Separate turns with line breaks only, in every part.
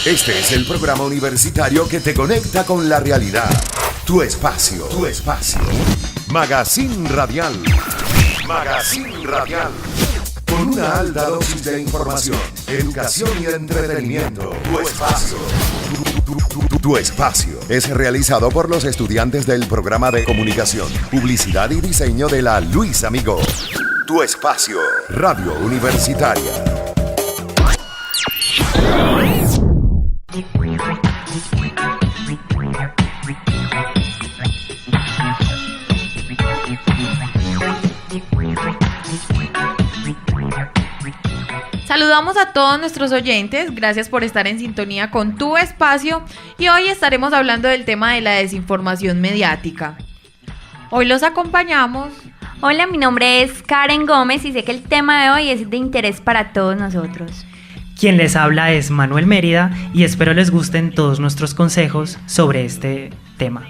Este es el programa universitario que te conecta con la realidad. Tu espacio, tu espacio. Magazine Radial. Magazine Radial. Con una alta dosis de información, educación y entretenimiento. Tu espacio. Tu espacio es realizado por los estudiantes del programa de comunicación, publicidad y diseño de la Luis Amigo. Tu espacio, Radio Universitaria.
Saludamos a todos nuestros oyentes, gracias por estar en sintonía con Tu Espacio y hoy estaremos hablando del tema de la desinformación mediática. Hoy los acompañamos.
Hola, mi nombre es Karen Gómez y sé que el tema de hoy es de interés para todos nosotros.
Quien les habla es Manuel Mérida y espero les gusten todos nuestros consejos sobre este tema.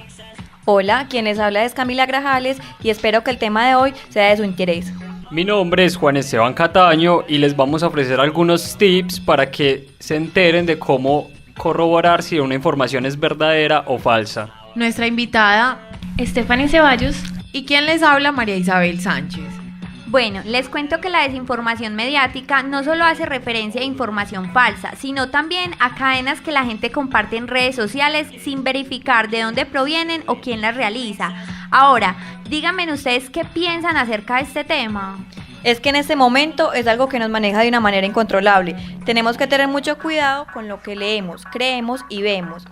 Hola, quien les habla es Camila Grajales y espero que el tema de hoy sea de su interés.
Mi nombre es Juan Esteban Cataño y les vamos a ofrecer algunos tips para que se enteren de cómo corroborar si una información es verdadera o falsa.
Nuestra invitada,
Stephanie Ceballos.
¿Y quién les habla? María Isabel Sánchez.
Bueno, les cuento que la desinformación mediática no solo hace referencia a información falsa, sino también a cadenas que la gente comparte en redes sociales sin verificar de dónde provienen o quién las realiza. Ahora, díganme ustedes qué piensan acerca de este tema.
Es que en este momento es algo que nos maneja de una manera incontrolable. Tenemos que tener mucho cuidado con lo que leemos, creemos y vemos.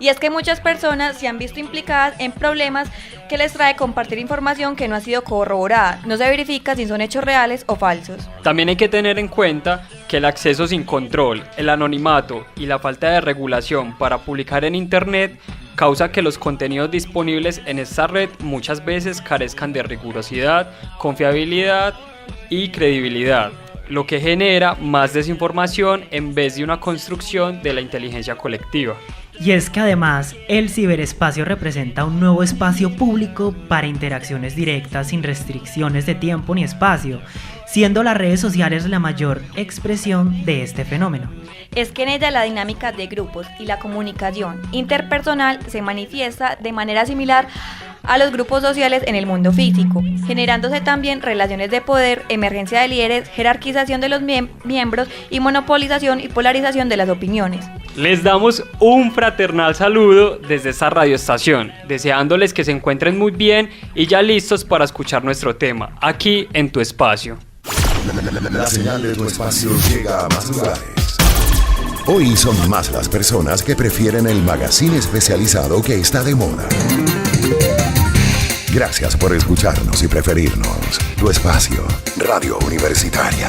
Y es que muchas personas se han visto implicadas en problemas que les trae compartir información que no ha sido corroborada. No se verifica si son hechos reales o falsos.
También hay que tener en cuenta que el acceso sin control, el anonimato y la falta de regulación para publicar en Internet causa que los contenidos disponibles en esta red muchas veces carezcan de rigurosidad, confiabilidad y credibilidad, lo que genera más desinformación en vez de una construcción de la inteligencia colectiva.
Y es que además el ciberespacio representa un nuevo espacio público para interacciones directas sin restricciones de tiempo ni espacio, siendo las redes sociales la mayor expresión de este fenómeno.
Es que en ella la dinámica de grupos y la comunicación interpersonal se manifiesta de manera similar a los grupos sociales en el mundo físico, generándose también relaciones de poder, emergencia de líderes, jerarquización de los miembros y monopolización y polarización de las opiniones.
Les damos un fraternal saludo desde esta radioestación, deseándoles que se encuentren muy bien y ya listos para escuchar nuestro tema, aquí en Tu Espacio.
La señal de Tu Espacio llega a más lugares. Hoy son más las personas que prefieren el magazine especializado que está de moda. Gracias por escucharnos y preferirnos. Tu Espacio, Radio Universitaria.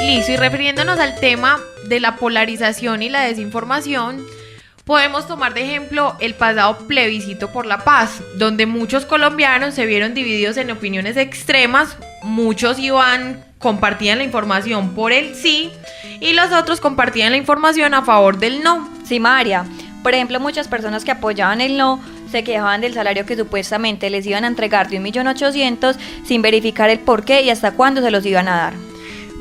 Listo, y refiriéndonos al tema de la polarización y la desinformación, podemos tomar de ejemplo el pasado plebiscito por la paz, donde muchos colombianos se vieron divididos en opiniones extremas. Muchos compartían la información por el sí y los otros compartían la información a favor del no.
Sí, María. Por ejemplo, muchas personas que apoyaban el no se quejaban del salario que supuestamente les iban a entregar de 1.800.000 sin verificar el por qué y hasta cuándo se los iban a dar.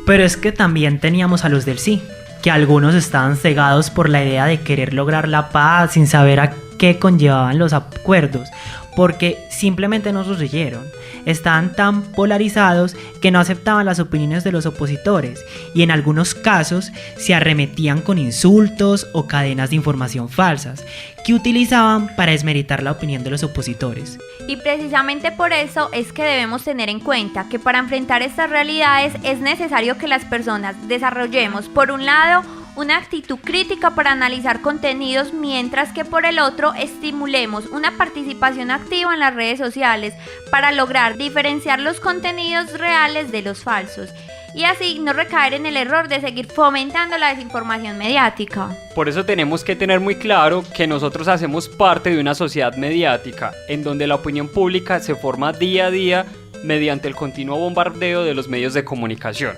Pero es que también teníamos a los del sí, que algunos estaban cegados por la idea de querer lograr la paz sin saber a qué conllevaban los acuerdos, porque simplemente no los leyeron. Estaban tan polarizados que no aceptaban las opiniones de los opositores y en algunos casos se arremetían con insultos o cadenas de información falsas que utilizaban para desmeritar la opinión de los opositores.
Y precisamente por eso es que debemos tener en cuenta que para enfrentar estas realidades es necesario que las personas desarrollemos, por un lado, una actitud crítica para analizar contenidos, mientras que por el otro estimulemos una participación activa en las redes sociales para lograr diferenciar los contenidos reales de los falsos y así no recaer en el error de seguir fomentando la desinformación mediática.
Por eso tenemos que tener muy claro que nosotros hacemos parte de una sociedad mediática en donde la opinión pública se forma día a día mediante el continuo bombardeo de los medios de comunicación.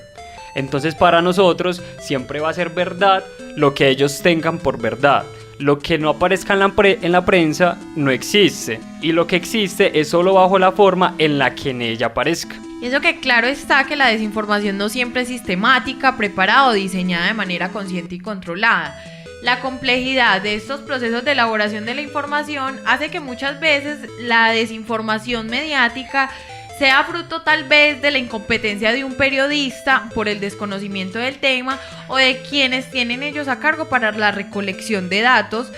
Entonces para nosotros siempre va a ser verdad lo que ellos tengan por verdad, Lo que no aparezca en la prensa no existe, y lo que existe es solo bajo la forma en la que en ella aparezca.
Y eso que claro está que la desinformación no siempre es sistemática, preparada o diseñada de manera consciente y controlada. La complejidad de estos procesos de elaboración de la información hace que muchas veces la desinformación mediática sea fruto tal vez de la incompetencia de un periodista por el desconocimiento del tema o de quienes tienen ellos a cargo para la recolección de datos,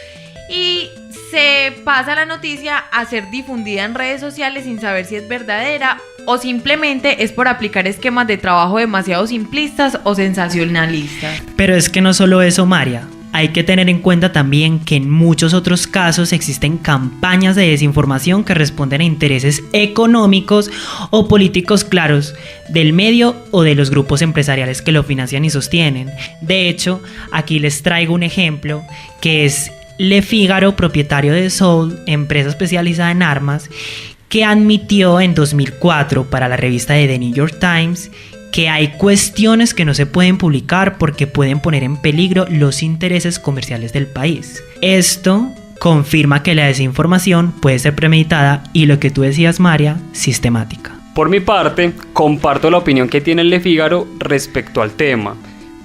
y se pasa la noticia a ser difundida en redes sociales sin saber si es verdadera o simplemente es por aplicar esquemas de trabajo demasiado simplistas o sensacionalistas.
Pero es que no solo eso, María. Hay que tener en cuenta también que en muchos otros casos existen campañas de desinformación que responden a intereses económicos o políticos claros del medio o de los grupos empresariales que lo financian y sostienen. De hecho, aquí les traigo un ejemplo que es Le Figaro, propietario de Soul, empresa especializada en armas, que admitió en 2004 para la revista de The New York Times que hay cuestiones que no se pueden publicar porque pueden poner en peligro los intereses comerciales del país. Esto confirma que la desinformación puede ser premeditada y, lo que tú decías, María, sistemática.
Por mi parte, comparto la opinión que tiene Le Figaro respecto al tema.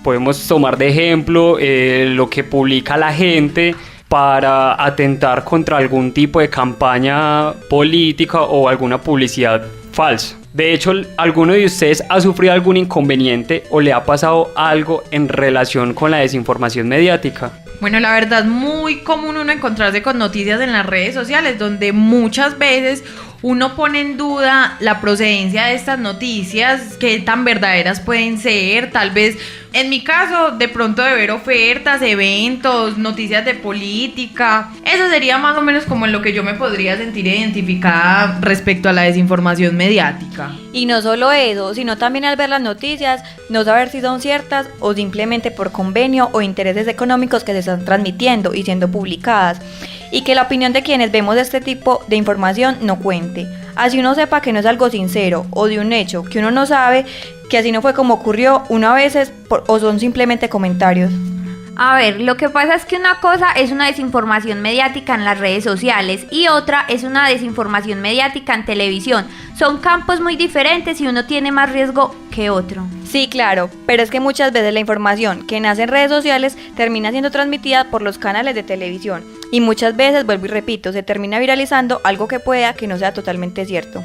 Podemos tomar de ejemplo lo que publica la gente para atentar contra algún tipo de campaña política o alguna publicidad falsa. De hecho, ¿alguno de ustedes ha sufrido algún inconveniente o le ha pasado algo en relación con la desinformación mediática?
Bueno, la verdad es muy común uno encontrarse con noticias en las redes sociales donde muchas veces uno pone en duda la procedencia de estas noticias, qué tan verdaderas pueden ser. Tal vez, en mi caso, de pronto de ver ofertas, eventos, noticias de política. Eso sería más o menos como en lo que yo me podría sentir identificada respecto a la desinformación mediática.
Y no solo eso, sino también al ver las noticias, no saber si son ciertas o simplemente por convenio o intereses económicos que se están transmitiendo y siendo publicadas. Y que la opinión de quienes vemos este tipo de información no cuente. Así uno sepa que no es algo sincero o de un hecho que uno no sabe, que así no fue como ocurrió, uno a veces o son simplemente comentarios.
A ver, lo que pasa es que una cosa es una desinformación mediática en las redes sociales y otra es una desinformación mediática en televisión. Son campos muy diferentes y uno tiene más riesgo que otro.
Sí, claro, pero es que muchas veces la información que nace en redes sociales termina siendo transmitida por los canales de televisión y muchas veces, vuelvo y repito, se termina viralizando algo que pueda que no sea totalmente cierto.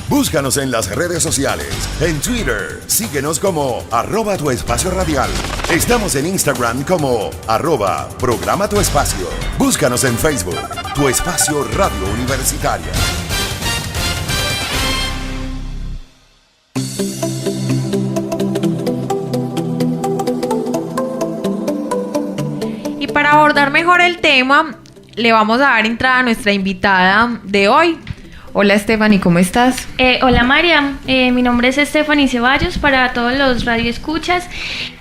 Búscanos en las redes sociales. En Twitter, síguenos como @tuespacio_radial. Estamos en Instagram como @programa tu espacio. Búscanos en Facebook, Tu Espacio Radio Universitaria.
Y para abordar mejor el tema, le vamos a dar entrada a nuestra invitada de hoy. Hola Stephanie, ¿cómo estás?
Hola María, mi nombre es Stephanie Ceballos para todos los radioescuchas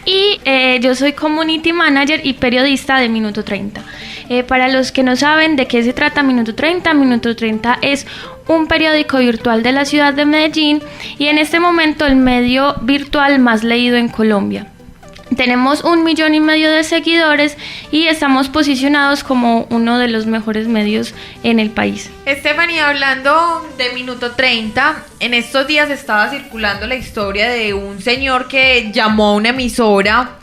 y yo soy Community Manager y periodista de Minuto 30. Para los que no saben de qué se trata Minuto 30 es un periódico virtual de la ciudad de Medellín y en este momento el medio virtual más leído en Colombia. Tenemos 1,5 millones de seguidores y estamos posicionados como uno de los mejores medios en el país.
Stephanie, hablando de Minuto 30, en estos días estaba circulando la historia de un señor que llamó a una emisora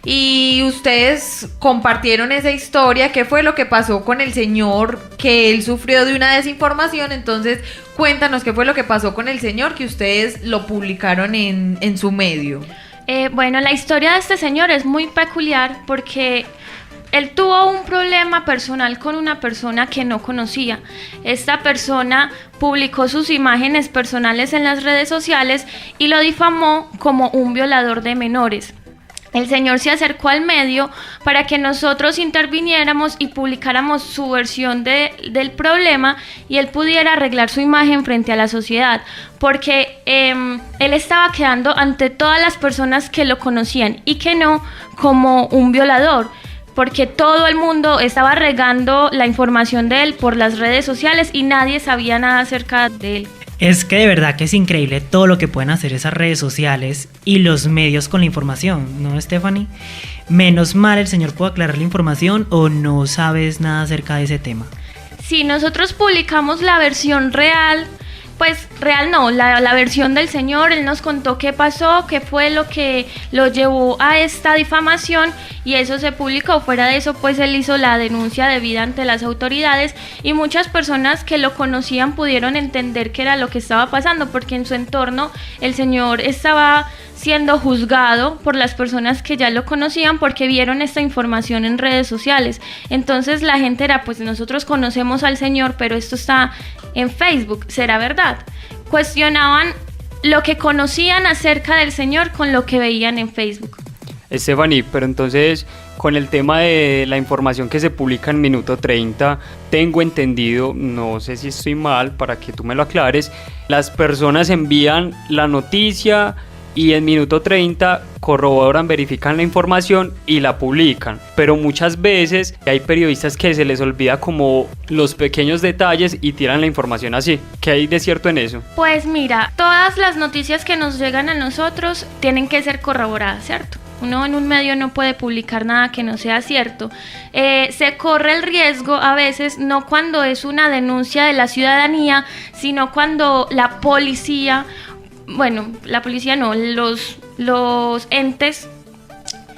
y ustedes compartieron esa historia. ¿Qué fue lo que pasó con el señor? Que él sufrió de una desinformación. Entonces, cuéntanos qué fue lo que pasó con el señor que ustedes lo publicaron en su medio.
Bueno, la historia de este señor es muy peculiar porque él tuvo un problema personal con una persona que no conocía. Esta persona publicó sus imágenes personales en las redes sociales y lo difamó como un violador de menores. El señor se acercó al medio para que nosotros interviniéramos y publicáramos su versión del problema y él pudiera arreglar su imagen frente a la sociedad, porque él estaba quedando ante todas las personas que lo conocían y que no como un violador, porque todo el mundo estaba regando la información de él por las redes sociales y nadie sabía nada acerca de él.
Es que de verdad que es increíble todo lo que pueden hacer esas redes sociales y los medios con la información, ¿no, Stephanie? Menos mal el señor puede aclarar la información, o no sabes nada acerca de ese tema.
Si nosotros publicamos la versión real, pues real no, la versión del señor, él nos contó qué pasó, qué fue lo que lo llevó a esta difamación, y eso se publicó. Fuera de eso, pues él hizo la denuncia debida ante las autoridades, y muchas personas que lo conocían pudieron entender qué era lo que estaba pasando, porque en su entorno el señor estaba siendo juzgado por las personas que ya lo conocían porque vieron esta información en redes sociales. Entonces la gente era, pues nosotros conocemos al señor, pero esto está en Facebook, ¿será verdad? Cuestionaban lo que conocían acerca del señor con lo que veían en Facebook.
Stephanie, pero entonces con el tema de la información que se publica en Minuto 30, tengo entendido, no sé si estoy mal, para que tú me lo aclares, las personas envían la noticia y en Minuto 30 corroboran, verifican la información y la publican, pero muchas veces hay periodistas que se les olvida como los pequeños detalles y tiran la información así. ¿Qué hay de cierto en eso?
Pues mira, todas las noticias que nos llegan a nosotros tienen que ser corroboradas, ¿cierto? Uno en un medio no puede publicar nada que no sea cierto. Se corre el riesgo a veces, no cuando es una denuncia de la ciudadanía, sino cuando la policía, bueno, la policía no, los entes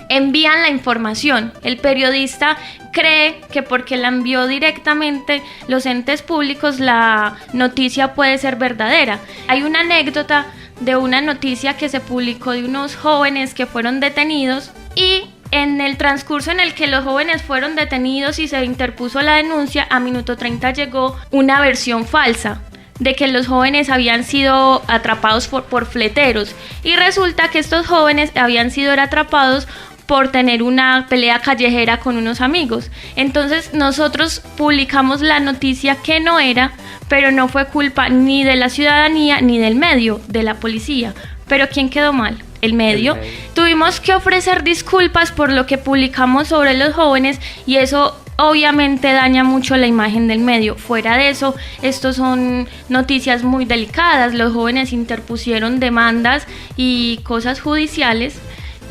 envían la información. El periodista cree que porque la envió directamente los entes públicos, la noticia puede ser verdadera. Hay una anécdota de una noticia que se publicó de unos jóvenes que fueron detenidos, y en el transcurso en el que los jóvenes fueron detenidos y se interpuso la denuncia, a Minuto 30 llegó una versión falsa de que los jóvenes habían sido atrapados por fleteros, y resulta que estos jóvenes habían sido atrapados por tener una pelea callejera con unos amigos. Entonces nosotros publicamos la noticia que no era, pero no fue culpa ni de la ciudadanía ni del medio, de la policía. Pero ¿quién quedó mal? El medio. Tuvimos que ofrecer disculpas por lo que publicamos sobre los jóvenes, y eso obviamente daña mucho la imagen del medio. Fuera de eso, estos son noticias muy delicadas. Los jóvenes interpusieron demandas y cosas judiciales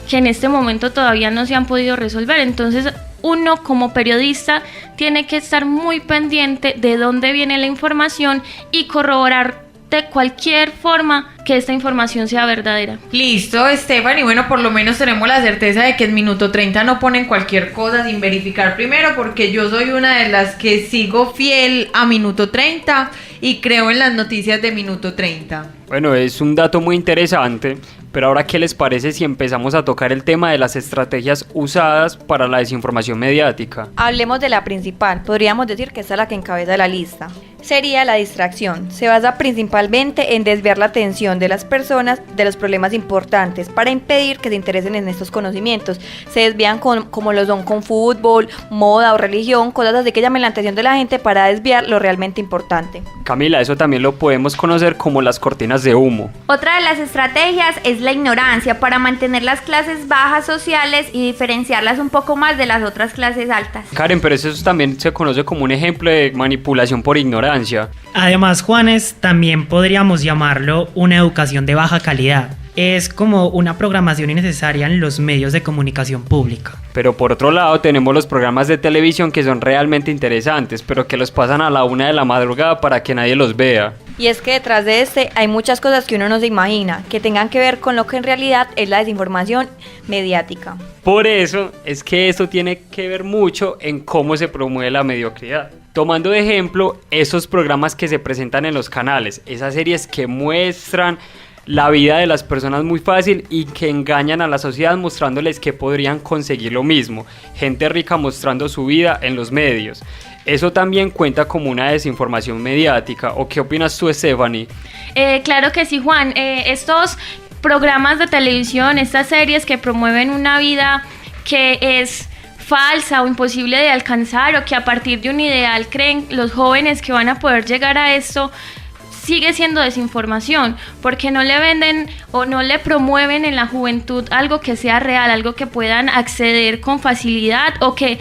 que en este momento todavía no se han podido resolver. Entonces uno como periodista tiene que estar muy pendiente de dónde viene la información y corroborar de cualquier forma que esta información sea verdadera.
Listo, Esteban, y bueno, por lo menos tenemos la certeza de que en Minuto 30 no ponen cualquier cosa sin verificar primero, porque yo soy una de las que sigo fiel a Minuto 30 y creo en las noticias de Minuto 30.
Bueno, es un dato muy interesante, pero ahora, ¿qué les parece si empezamos a tocar el tema de las estrategias usadas para la desinformación mediática?
Hablemos de la principal, podríamos decir que esta es la que encabeza la lista. Sería la distracción. Se basa principalmente en desviar la atención de las personas de los problemas importantes para impedir que se interesen en estos conocimientos. Se desvían como lo son con fútbol, moda o religión, cosas así que llamen la atención de la gente para desviar lo realmente importante.
Camila, eso también lo podemos conocer como las cortinas de humo.
Otra de las estrategias es la ignorancia, para mantener las clases bajas sociales y diferenciarlas un poco más de las otras clases altas.
Karen, pero eso también se conoce como un ejemplo de manipulación por ignorancia.
Además, Juanes, también podríamos llamarlo una educación de baja calidad. Es como una programación innecesaria en los medios de comunicación pública.
Pero por otro lado tenemos los programas de televisión que son realmente interesantes, pero que los pasan a la 1 de la madrugada para que nadie los vea.
Y es que detrás de hay muchas cosas que uno no se imagina, que tengan que ver con lo que en realidad es la desinformación mediática.
Por eso es que esto tiene que ver mucho en cómo se promueve la mediocridad. Tomando de ejemplo esos programas que se presentan en los canales, esas series que muestran la vida de las personas muy fácil y que engañan a la sociedad mostrándoles que podrían conseguir lo mismo. Gente rica mostrando su vida en los medios. Eso también cuenta como una desinformación mediática. ¿O qué opinas tú, Stephanie?
Claro que sí, Juan. Estos programas de televisión, estas series que promueven una vida que es falsa o imposible de alcanzar, o que a partir de un ideal creen los jóvenes que van a poder llegar a esto, sigue siendo desinformación, porque no le venden o no le promueven en la juventud algo que sea real, algo que puedan acceder con facilidad o que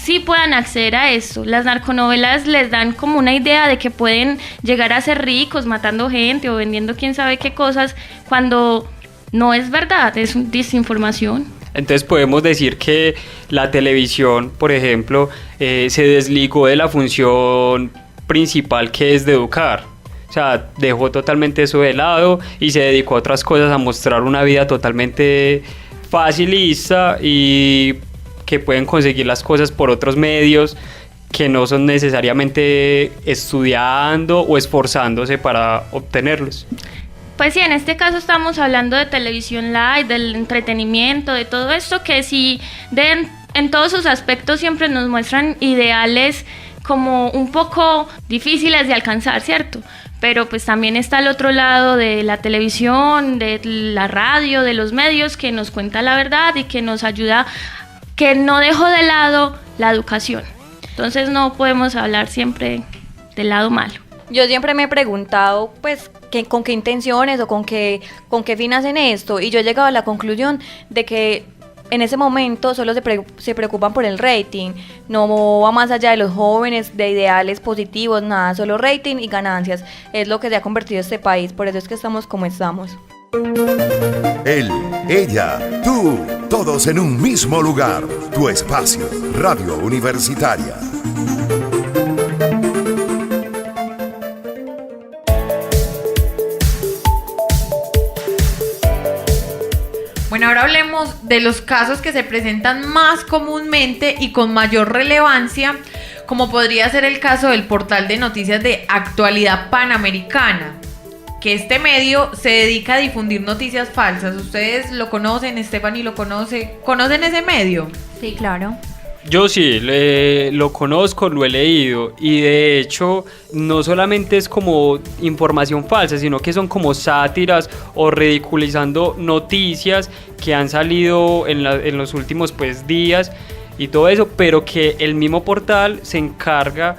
sí puedan acceder a esto. Las narconovelas les dan como una idea de que pueden llegar a ser ricos matando gente o vendiendo quién sabe qué cosas, cuando no es verdad, es desinformación.
Entonces podemos decir que la televisión, por ejemplo, se desligó de la función principal, que es de educar. O sea, dejó totalmente eso de lado y se dedicó a otras cosas, a mostrar una vida totalmente facilista y que pueden conseguir las cosas por otros medios que no son necesariamente estudiando o esforzándose para obtenerlos.
Pues sí, en este caso estamos hablando de televisión live, del entretenimiento, de todo esto que sí, en todos sus aspectos siempre nos muestran ideales como un poco difíciles de alcanzar, ¿cierto? Pero pues también está el otro lado de la televisión, de la radio, de los medios, que nos cuenta la verdad y que nos ayuda, que no dejó de lado la educación. Entonces no podemos hablar siempre del lado malo.
Yo siempre me he preguntado, pues, con qué intenciones o con qué fin hacen esto, y yo he llegado a la conclusión de que en ese momento solo se preocupan por el rating, no va más allá de los jóvenes, de ideales positivos, nada, solo rating y ganancias, es lo que se ha convertido este país, por eso es que estamos como estamos.
Él, ella, tú, todos en un mismo lugar. Tu espacio, Radio Universitaria.
Bueno, ahora hablemos de los casos que se presentan más comúnmente y con mayor relevancia, como podría ser el caso del portal de noticias de Actualidad Panamericana, que este medio se dedica a difundir noticias falsas. ¿Ustedes lo conocen? Stephanie lo conoce. ¿Conocen ese medio?
Sí, claro.
Yo sí, lo conozco, lo he leído, y de hecho no solamente es como información falsa, sino que son como sátiras o ridiculizando noticias que han salido en los últimos días y todo eso, pero que el mismo portal se encarga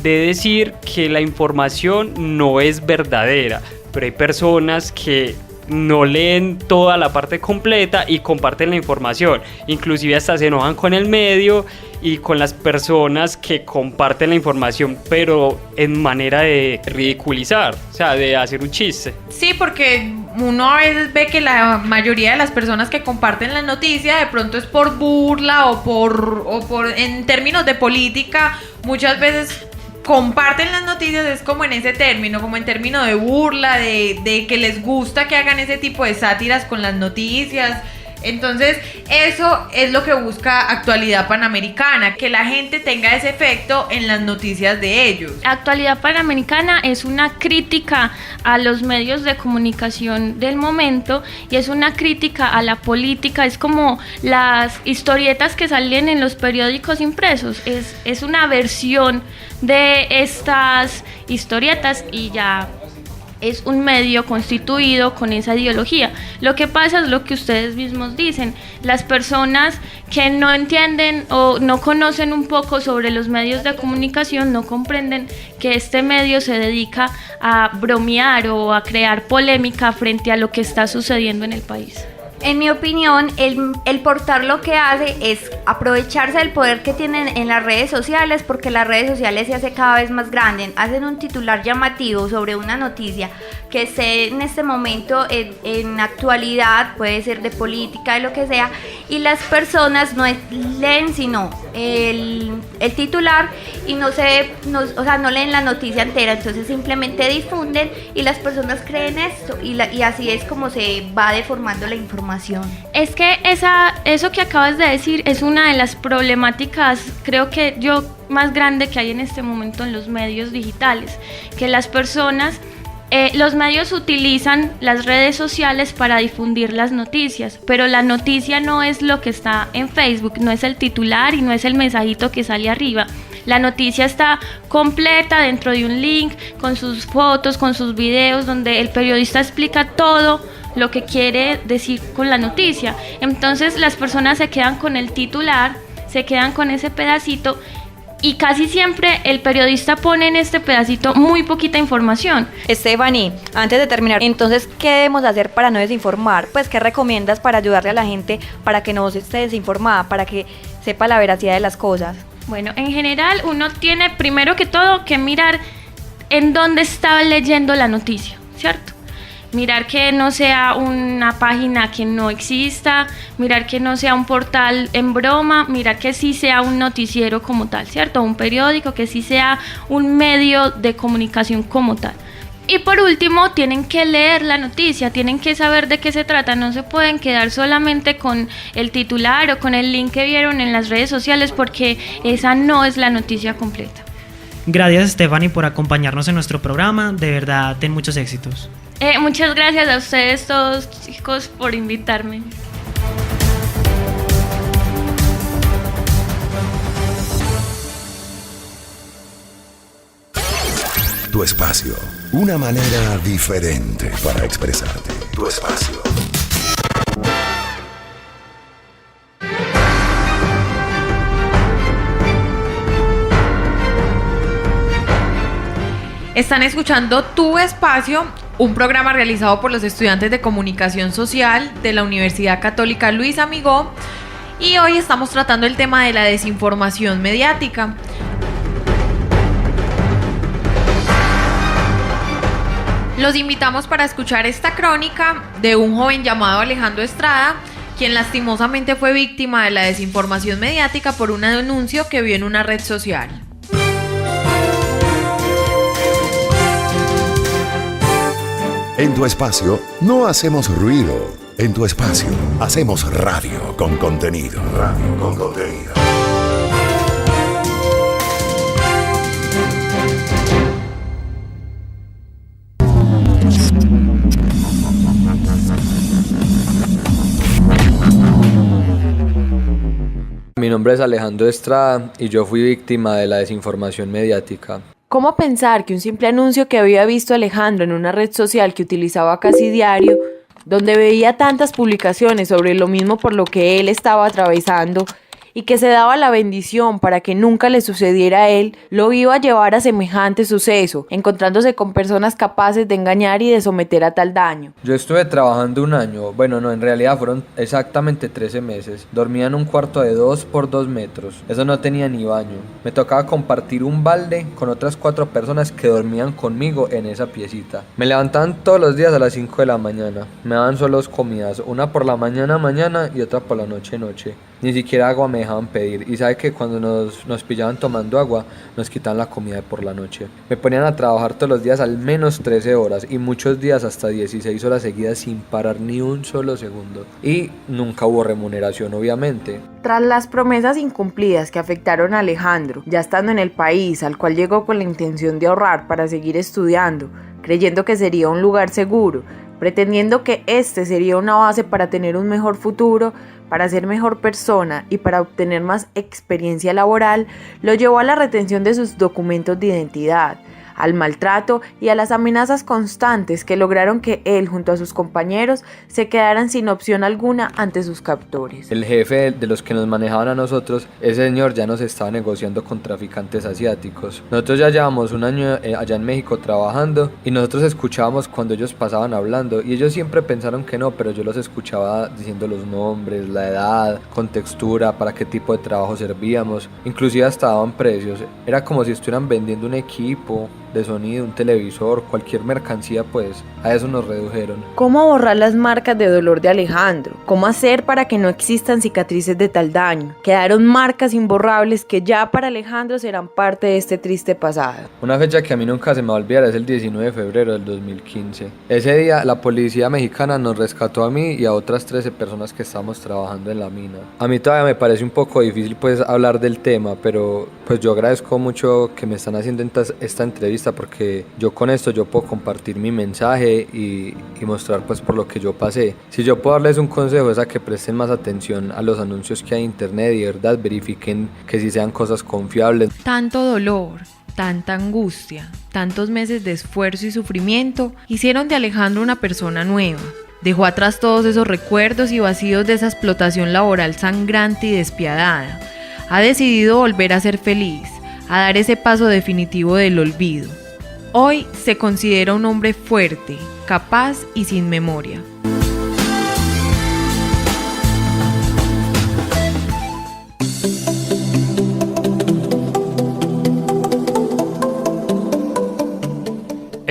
de decir que la información no es verdadera, pero hay personas que no leen toda la parte completa y comparten la información, inclusive hasta se enojan con el medio y con las personas que comparten la información, pero en manera de ridiculizar, o sea, de hacer un chiste.
Sí, porque uno a veces ve que la mayoría de las personas que comparten la noticia de pronto es por burla o por en términos de política, muchas veces comparten las noticias es como en ese término, como en término de burla, de que les gusta que hagan ese tipo de sátiras con las noticias. Entonces eso es lo que busca Actualidad Panamericana, que la gente tenga ese efecto en las noticias de ellos.
Actualidad Panamericana es una crítica a los medios de comunicación del momento y es una crítica a la política, es como las historietas que salen en los periódicos impresos, es una versión de estas historietas y ya es un medio constituido con esa ideología. Lo que pasa es lo que ustedes mismos dicen, las personas que no entienden o no conocen un poco sobre los medios de comunicación no comprenden que este medio se dedica a bromear o a crear polémica frente a lo que está sucediendo en el país.
En mi opinión, el portal lo que hace es aprovecharse del poder que tienen en las redes sociales, porque las redes sociales se hacen cada vez más grandes, hacen un titular llamativo sobre una noticia que esté en este momento en actualidad, puede ser de política, de lo que sea, y las personas no leen sino el titular y no leen la noticia entera, entonces simplemente difunden y las personas creen esto y así es como se va deformando la información.
Es que eso que acabas de decir es una de las problemáticas, creo que más grande que hay en este momento en los medios digitales, que las personas, los medios utilizan las redes sociales para difundir las noticias, pero la noticia no es lo que está en Facebook, no es el titular y no es el mensajito que sale arriba. La noticia está completa dentro de un link, con sus fotos, con sus videos, donde el periodista explica todo lo que quiere decir con la noticia. Entonces las personas se quedan con el titular, se quedan con ese pedacito y casi siempre el periodista pone en este pedacito muy poquita información.
Stephanie, antes de terminar, entonces, ¿qué debemos hacer para no desinformar? Pues, ¿qué recomiendas para ayudarle a la gente para que no esté desinformada, para que sepa la veracidad de las cosas?
Bueno, en general uno tiene primero que todo que mirar en dónde está leyendo la noticia, ¿cierto? Mirar que no sea una página que no exista, mirar que no sea un portal en broma, mirar que sí sea un noticiero como tal, ¿cierto? Un periódico, que sí sea un medio de comunicación como tal. Y por último, tienen que leer la noticia, tienen que saber de qué se trata, no se pueden quedar solamente con el titular o con el link que vieron en las redes sociales, porque esa no es la noticia completa.
Gracias, Stephanie, por acompañarnos en nuestro programa. De verdad, ten muchos éxitos.
Muchas gracias a ustedes todos, chicos, por invitarme.
Tu espacio, una manera diferente para expresarte. Tu espacio.
Están escuchando Tu Espacio, un programa realizado por los estudiantes de Comunicación Social de la Universidad Católica Luis Amigó, y hoy estamos tratando el tema de la desinformación mediática. Los invitamos para escuchar esta crónica de un joven llamado Alejandro Estrada, quien lastimosamente fue víctima de la desinformación mediática por un anuncio que vio en una red social.
En Tu Espacio no hacemos ruido. En Tu Espacio hacemos radio con contenido. Radio con contenido.
Mi nombre es Alejandro Estrada y yo fui víctima de la desinformación mediática.
¿Cómo pensar que un simple anuncio que había visto Alejandro en una red social que utilizaba casi diario, donde veía tantas publicaciones sobre lo mismo por lo que él estaba atravesando y que se daba la bendición para que nunca le sucediera a él, lo iba a llevar a semejante suceso, encontrándose con personas capaces de engañar y de someter a tal daño?
Yo estuve trabajando un año, bueno no, en realidad fueron exactamente 13 meses. Dormía en un cuarto de 2 por 2 metros, eso no tenía ni baño. Me tocaba compartir un balde con otras 4 personas que dormían conmigo en esa piecita. Me levantaban todos los días a las 5 de la mañana, me daban solo 2 comidas, una por la mañana y otra por la noche. Ni siquiera agua me dejaban pedir, y sabe que cuando nos pillaban tomando agua, nos quitaban la comida por la noche. Me ponían a trabajar todos los días al menos 13 horas y muchos días hasta 16 horas seguidas sin parar ni un solo segundo. Y nunca hubo remuneración, obviamente.
Tras las promesas incumplidas que afectaron a Alejandro, ya estando en el país, al cual llegó con la intención de ahorrar para seguir estudiando, creyendo que sería un lugar seguro, pretendiendo que este sería una base para tener un mejor futuro, para ser mejor persona y para obtener más experiencia laboral, lo llevó a la retención de sus documentos de identidad, al maltrato y a las amenazas constantes que lograron que él junto a sus compañeros se quedaran sin opción alguna ante sus captores.
El jefe de los que nos manejaban a nosotros, ese señor ya nos estaba negociando con traficantes asiáticos. Nosotros ya llevamos un año allá en México trabajando y nosotros escuchábamos cuando ellos pasaban hablando y ellos siempre pensaron que no, pero yo los escuchaba diciendo los nombres, la edad, con textura, para qué tipo de trabajo servíamos, inclusive hasta daban precios. Era como si estuvieran vendiendo un equipo de sonido, un televisor, cualquier mercancía, pues a eso nos redujeron.
¿Cómo borrar las marcas de dolor de Alejandro? ¿Cómo hacer para que no existan cicatrices de tal daño? Quedaron marcas imborrables que ya para Alejandro serán parte de este triste pasado.
Una fecha que a mí nunca se me va a olvidar es el 19 de febrero del 2015. Ese día la policía mexicana nos rescató a mí y a otras 13 personas que estábamos trabajando en la mina. A mí todavía me parece un poco difícil pues hablar del tema, pero pues yo agradezco mucho que me están haciendo esta entrevista, porque yo con esto yo puedo compartir mi mensaje y mostrar pues por lo que yo pasé. Si yo puedo darles un consejo es a que presten más atención a los anuncios que hay en internet y de verdad verifiquen que sí sean cosas confiables.
Tanto dolor, tanta angustia, tantos meses de esfuerzo y sufrimiento hicieron de Alejandro una persona nueva. Dejó atrás todos esos recuerdos y vacíos de esa explotación laboral sangrante y despiadada. Ha decidido volver a ser feliz, a dar ese paso definitivo del olvido. Hoy se considera un hombre fuerte, capaz y sin memoria.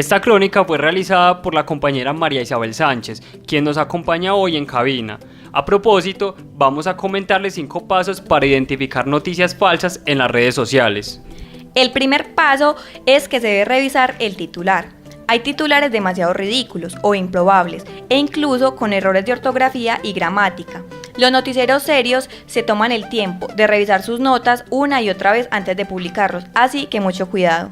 Esta crónica fue realizada por la compañera María Isabel Sánchez, quien nos acompaña hoy en cabina. A propósito, vamos a comentarles 5 pasos para identificar noticias falsas en las redes sociales.
El primer paso es que se debe revisar el titular. Hay titulares demasiado ridículos o improbables e incluso con errores de ortografía y gramática. Los noticieros serios se toman el tiempo de revisar sus notas una y otra vez antes de publicarlos, así que mucho cuidado.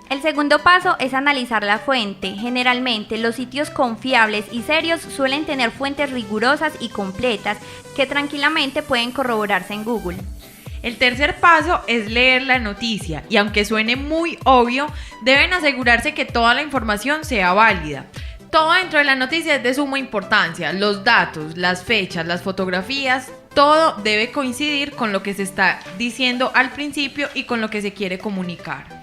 El segundo paso es analizar la fuente. Generalmente los sitios confiables y serios suelen tener fuentes rigurosas y completas que tranquilamente pueden corroborarse en Google.
El tercer paso es leer la noticia y aunque suene muy obvio, deben asegurarse que toda la información sea válida. Todo dentro de la noticia es de suma importancia, los datos, las fechas, las fotografías, todo debe coincidir con lo que se está diciendo al principio y con lo que se quiere comunicar.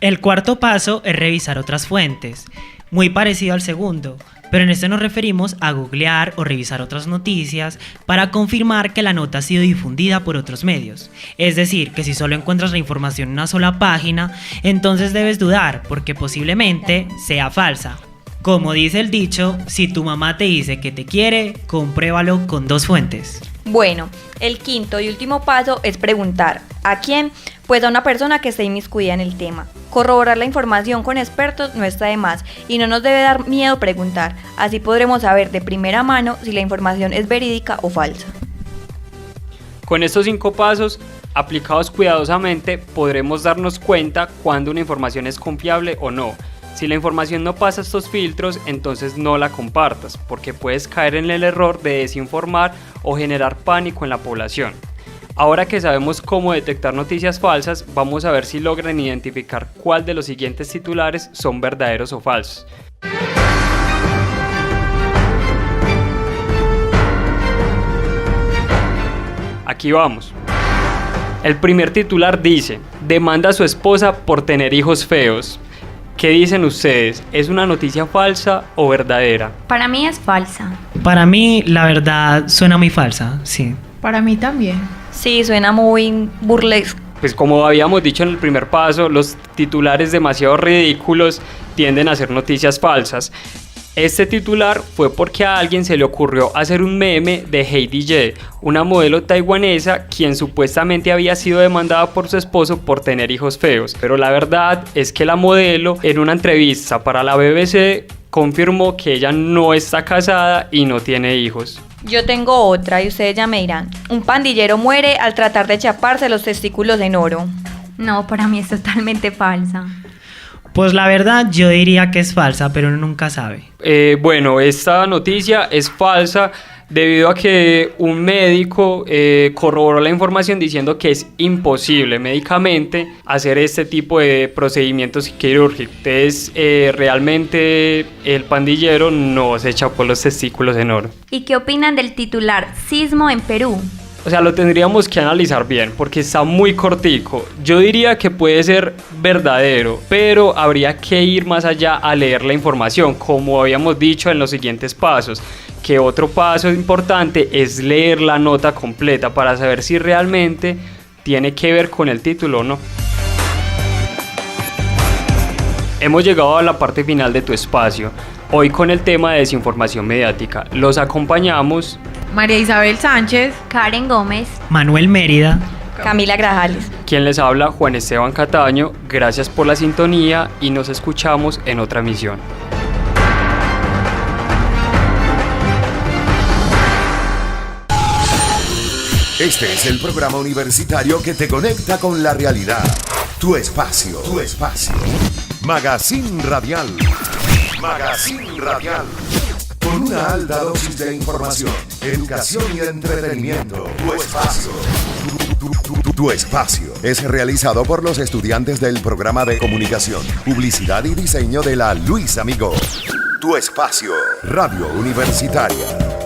El cuarto paso es revisar otras fuentes, muy parecido al segundo, pero en este nos referimos a googlear o revisar otras noticias para confirmar que la nota ha sido difundida por otros medios. Es decir, que si solo encuentras la información en una sola página, entonces debes dudar porque posiblemente sea falsa. Como dice el dicho, si tu mamá te dice que te quiere, compruébalo con 2 fuentes.
Bueno, el quinto y último paso es preguntar. ¿A quién? Pues a una persona que esté inmiscuida en el tema. Corroborar la información con expertos no está de más y no nos debe dar miedo preguntar. Así podremos saber de primera mano si la información es verídica o falsa.
Con estos 5 pasos, aplicados cuidadosamente, podremos darnos cuenta cuando una información es confiable o no. Si la información no pasa estos filtros, entonces no la compartas, porque puedes caer en el error de desinformar o generar pánico en la población. Ahora que sabemos cómo detectar noticias falsas, vamos a ver si logran identificar cuál de los siguientes titulares son verdaderos o falsos. Aquí vamos. El primer titular dice: demanda a su esposa por tener hijos feos. ¿Qué dicen ustedes? ¿Es una noticia falsa o verdadera?
Para mí es falsa.
Para mí, la verdad, suena muy falsa, sí.
Para mí también.
Sí, suena muy burlesco.
Pues como habíamos dicho en el primer paso, los titulares demasiado ridículos tienden a ser noticias falsas. Este titular fue porque a alguien se le ocurrió hacer un meme de Heidi Ye, una modelo taiwanesa quien supuestamente había sido demandada por su esposo por tener hijos feos. Pero la verdad es que la modelo, en una entrevista para la BBC, confirmó que ella no está casada y no tiene hijos.
Yo tengo otra y ustedes ya me dirán. Un pandillero muere al tratar de chaparse los testículos en oro.
No, para mí es totalmente falsa.
Pues la verdad yo diría que es falsa, pero uno nunca sabe.
Bueno, esta noticia es falsa debido a que un médico corroboró la información diciendo que es imposible médicamente hacer este tipo de procedimientos quirúrgicos. Entonces, realmente el pandillero no se chapó los testículos en oro.
¿Y qué opinan del titular Sismo en Perú?
O sea, lo tendríamos que analizar bien porque está muy cortico. Yo diría que puede ser verdadero, pero habría que ir más allá a leer la información, como habíamos dicho en los siguientes pasos. Que otro paso importante es leer la nota completa para saber si realmente tiene que ver con el título o no. Hemos llegado a la parte final de tu espacio. Hoy con el tema de desinformación mediática. Los acompañamos
María Isabel Sánchez,
Karen Gómez,
Manuel Mérida,
Camila Grajales.
Quien les habla, Juan Esteban Cataño. Gracias por la sintonía y nos escuchamos en otra emisión.
Este es el programa universitario que te conecta con la realidad. Tu espacio, tu espacio. Magazine Radial. Magazine Radial. Con una alta dosis de información, educación y entretenimiento. Tu espacio. Tu espacio es realizado por los estudiantes del programa de comunicación, publicidad y diseño de la Luis Amigo. Tu espacio, Radio Universitaria.